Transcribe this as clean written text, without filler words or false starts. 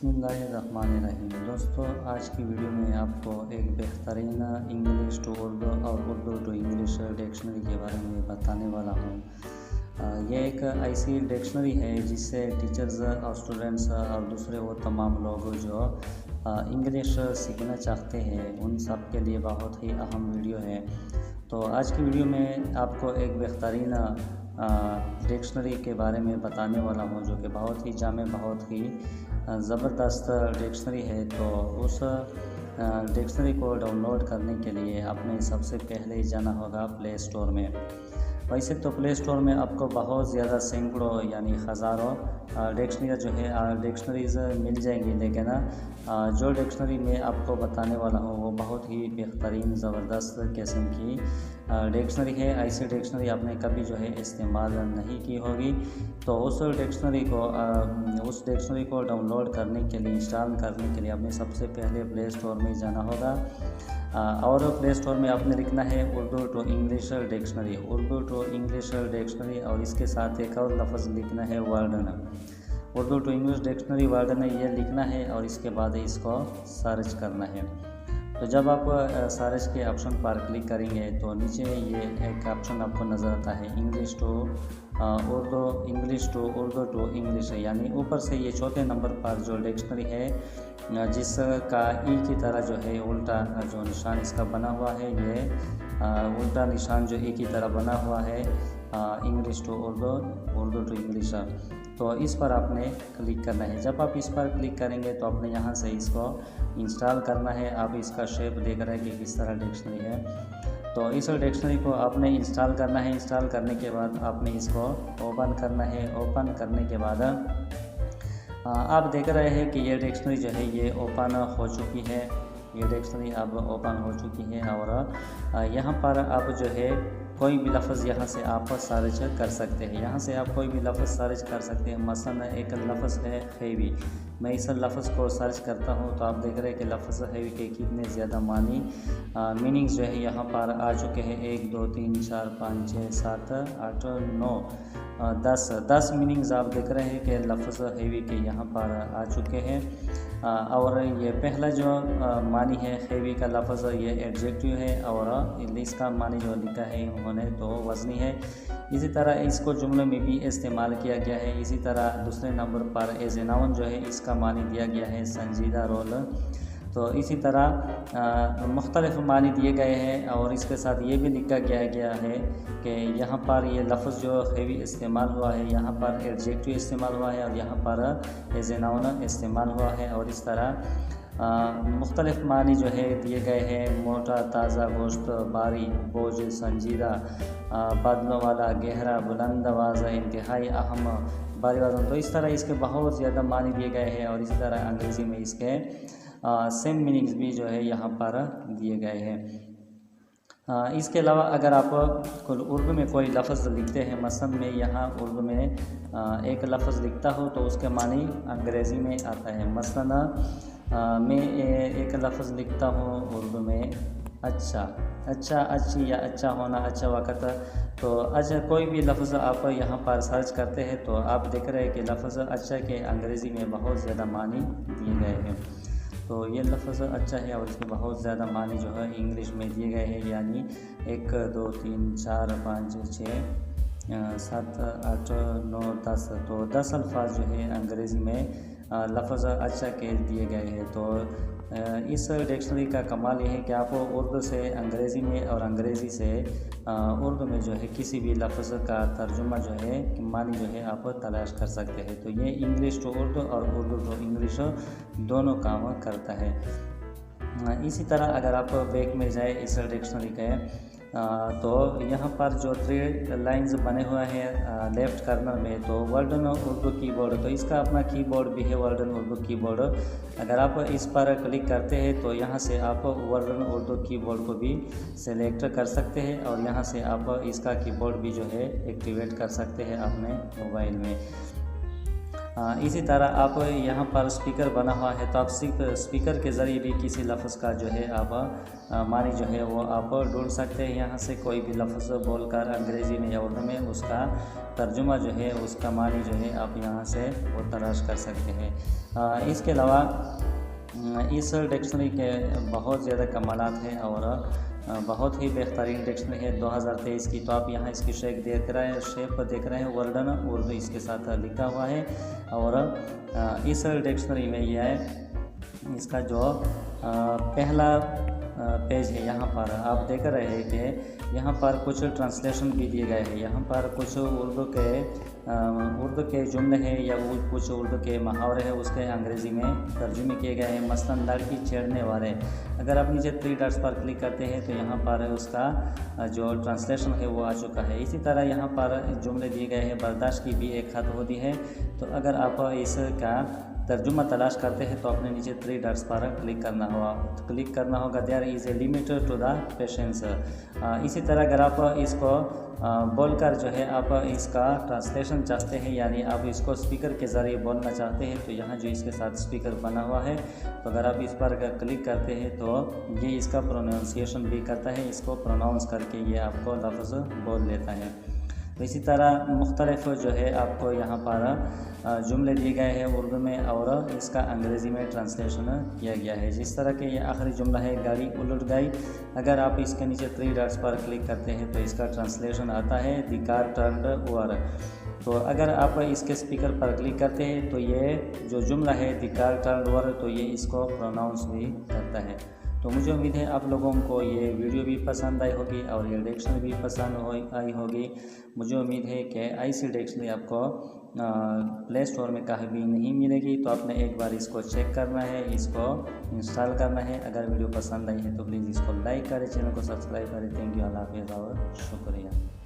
बिस्मिल्लाहिर्रहमानिर्रहीम। दोस्तों, आज की वीडियो में आपको एक बेहतरीन इंग्लिश टू उर्दू और उर्दू टू इंग्लिश डिक्शनरी के बारे में बताने वाला हूँ। ये एक ऐसी डिक्शनरी है जिससे टीचर्स और स्टूडेंट्स और दूसरे वो तमाम लोग जो इंग्लिश सीखना चाहते हैं उन सब के लिए बहुत ही अहम वीडियो है। तो आज की वीडियो में आपको एक बेहतरीन डिक्शनरी के बारे में बताने वाला हूँ जो कि बहुत ही जामे, बहुत ही ज़बरदस्त डिक्शनरी है। तो उस डिक्शनरी को डाउनलोड करने के लिए आपने सबसे पहले जाना होगा प्ले स्टोर में। वैसे तो प्ले स्टोर में आपको बहुत ज़्यादा सैकड़ों यानी हज़ारों डिक्शनरी जो है डिक्शनरीज़ मिल जाएंगी, लेकिन जो डिक्शनरी मैं आपको बताने वाला हूँ वो बहुत ही बेहतरीन ज़बरदस्त किस्म की डिक्शनरी है। ऐसी डिक्शनरी आपने कभी जो है इस्तेमाल नहीं की होगी। तो उस डिक्शनरी को डाउनलोड करने के लिए, इंस्टॉल करने के लिए आपने सबसे पहले प्ले स्टोर में जाना होगा और प्ले स्टोर में आपने लिखना है Urdu to English dictionary, Urdu to English dictionary, और इसके साथ एक और लफ्ज़ लिखना है वर्डन, उर्दू टू इंग्लिश डिक्शनरी वर्डन ये लिखना है और इसके बाद इसको सर्च करना है। तो जब आप सर्च के ऑप्शन पर क्लिक करेंगे तो नीचे ये एक ऑप्शन आपको नज़र आता है English to Urdu, English to Urdu to English, यानी ऊपर से ये चौथे नंबर पर जो डिक्शनरी है जिसका ई की तरह जो है उल्टा जो निशान इसका बना हुआ है, ये उल्टा निशान जो ई की तरह बना हुआ है English to Urdu, Urdu to English, तो इस पर आपने क्लिक करना है। जब आप इस पर क्लिक करेंगे तो आपने यहाँ से इसको इंस्टॉल करना है। आप इसका शेप देख रहे हैं कि किस तरह डिक्शनरी है। तो इस डिक्शनरी को आपने इंस्टॉल करना है। इंस्टॉल करने के बाद आपने इसको ओपन करना है। ओपन करने के बाद आप देख रहे हैं कि ये डिक्शनरी जो है ये ओपन हो चुकी है। ये डिक्शनरी अब ओपन हो चुकी है और यहाँ पर आप जो है कोई भी लफ्ज़ यहाँ से आप सर्च कर सकते हैं। यहाँ से आप कोई भी लफ्ज़ सर्च कर सकते हैं। मसलन एक लफ्ज़ है हैवी, मैं इस लफ्ज़ को सर्च करता हूँ तो आप देख रहे हैं कि लफ्ज़ हैवी के कितने ज़्यादा मीनिंग्स जो है यहाँ पर आ चुके हैं। 1 2 3 4 5 6 7 8 9 10 मीनिंग्स आप देख रहे हैं कि लफ्ज़ हैवी के यहाँ पर आ चुके हैं। और ये पहला जो मानी है हैवी का लफ्ज़ ये एडजेक्टिव है और इसका मानी जो लिखा है उन्होंने तो वज़नी है। इसी तरह इसको जुमले में भी इस्तेमाल किया गया है। इसी तरह दूसरे नंबर पर एज ए नाउन जो है इसका मानी दिया गया है संजीदा रोल। तो इसी तरह मुख्तलिफ मानी दिए गए हैं और इसके साथ ये भी लिखा गया है कि यहाँ पर ये लफ्ज़ जो हैवी इस्तेमाल हुआ है, यहाँ पर एडजेक्टिव इस्तेमाल हुआ है और यहाँ पर एज ए नाउन इस्तेमाल हुआ है। और इस तरह मुख्तलिफ मानी जो है दिए गए हैं। मोटा, ताज़ा गोश्त, भारी, बोझ, संजीदा, बादलों वाला, गहरा, बुलंद आवाज़, इंतहाई अहम, भारी वज़न। तो इस तरह इसके बहुत ज़्यादा मानी दिए गए हैं और इसी तरह अंग्रेज़ी में इसके सेम मीनिंग्स भी जो है यहाँ पर दिए गए हैं। इसके अलावा अगर आप उर्दू में कोई लफ्ज़ लिखते हैं, मसलन मैं यहाँ उर्दू में एक लफ्ज़ लिखता हूँ तो उसके मानी अंग्रेज़ी में आता है। मसलन मैं एक लफ्ज़ लिखता हूँ उर्दू में अच्छा, अच्छा, अच्छी या अच्छा होना, अच्छा वक़्त। तो अच्छा कोई भी लफ्ज़ आप यहाँ पर सर्च करते हैं तो आप देख रहे हैं कि लफ्ज़ अच्छा के अंग्रेज़ी में बहुत ज़्यादा मानी दिए गए हैं। तो ये लफ्ज़ अच्छा है और इसके बहुत ज़्यादा मानी जो है इंग्लिश में दिए गए हैं, यानी 1 2 3 4 5 6 7 8 9 10। तो 10 अल्फाज जो है अंग्रेज़ी में लफ्ज़ अच्छा के दिए गए हैं। तो इस डिक्शनरी का कमाल ये है कि आप उर्दू से अंग्रेज़ी में और अंग्रेज़ी से उर्दू में जो है किसी भी लफ्ज़ का तर्जुमा जो है मानी जो है आप तलाश कर सकते हैं। तो ये इंग्लिश टू उर्दू और उर्दू टू इंग्लिश दोनों काम करता है। इसी तरह अगर आप बैक में जाए इस डिक्शनरी के तो यहाँ पर जो 3 लाइंस बने हुए हैं लेफ़्ट कार्नर में, तो वर्डन उर्दू कीबोर्ड, तो इसका अपना कीबोर्ड भी है वर्डन उर्दू कीबोर्ड। अगर आप इस पर क्लिक करते हैं तो यहाँ से आप वर्डन उर्दू कीबोर्ड को भी सेलेक्ट कर सकते हैं और यहाँ से आप इसका कीबोर्ड भी जो है एक्टिवेट कर सकते हैं अपने मोबाइल में। इसी तरह आप यहाँ पर स्पीकर बना हुआ है तो आप स्पीकर के ज़रिए भी किसी लफ्ज़ का जो है आप मानी जो है वो आप ढूंढ सकते हैं। यहाँ से कोई भी लफ्ज़ बोलकर अंग्रेज़ी में या उर्दू में उसका तर्जुमा जो है उसका मानी जो है आप यहाँ से वो तलाश कर सकते हैं। इसके अलावा इस डिक्शनरी के बहुत ज़्यादा कमालात हैं और बहुत ही बेहतरीन डिक्शनरी है 2023 की। तो आप यहाँ इसकी शेप देख रहे हैं वर्डन उर्दू इसके साथ लिखा हुआ है। और इस डिक्शनरी में यह है इसका जो पहला पेज है, यहाँ पर आप देख रहे हैं कि यहाँ पर कुछ ट्रांसलेशन भी दिए गए हैं। यहाँ पर कुछ उर्दू के जुमले हैं या कुछ उर्दू के मुहावरे हैं उसके अंग्रेज़ी में तर्जुमे किए गए हैं। मसलन लड़की छेड़ने वाले, अगर आप नीचे 3 डॉट्स पर क्लिक करते हैं तो यहाँ पर उसका जो ट्रांसलेशन है वो आ चुका है। इसी तरह यहाँ पर जुमले दिए गए हैं। बर्दाश्त की भी एक हद होती है, तो अगर आप इसका तर्जुमा तलाश करते हैं तो अपने नीचे 3 डॉट्स पर क्लिक करना होगा। There is a limit to the patience. इसी तरह अगर आप इसको बोलकर जो है आप इसका ट्रांसलेशन चाहते हैं, यानी आप इसको स्पीकर के ज़रिए बोलना चाहते हैं, तो यहाँ जो इसके साथ स्पीकर बना हुआ है तो अगर आप इस पर क्लिक करते हैं तो ये इसका प्रोनाउंसिएशन भी करता है, इसको प्रोनाउंस करके ये आपको लफ्ज़ बोल लेता है। तो इसी तरह मुख्तलिफ जो है आपको यहाँ पर जुमले दिए गए हैं उर्दू में और इसका अंग्रेज़ी में ट्रांसलेशन किया गया है। जिस तरह के ये आखिरी जुमला है, गाड़ी उलट गई, अगर आप इसके नीचे 3 डॉट्स पर क्लिक करते हैं तो इसका ट्रांसलेशन आता है द कार टर्न्ड ओवर। तो अगर आप इसके स्पीकर पर क्लिक करते हैं तो ये जो जुमला है द कार टर्न्ड ओवर, तो ये इसको प्रोनाउंस भी करता है। तो मुझे उम्मीद है आप लोगों को ये वीडियो भी पसंद आई होगी और ये डिक्शनरी भी पसंद आई होगी। मुझे उम्मीद है कि ऐसी डिक्शनरी आपको प्ले स्टोर में कहीं भी नहीं मिलेगी, तो आपने एक बार इसको चेक करना है, इसको इंस्टॉल करना है। अगर वीडियो पसंद आई है तो प्लीज़ इसको लाइक करें, चैनल को सब्सक्राइब करें। थैंक यू, अल्लाह हाफ़िज़ और शुक्रिया।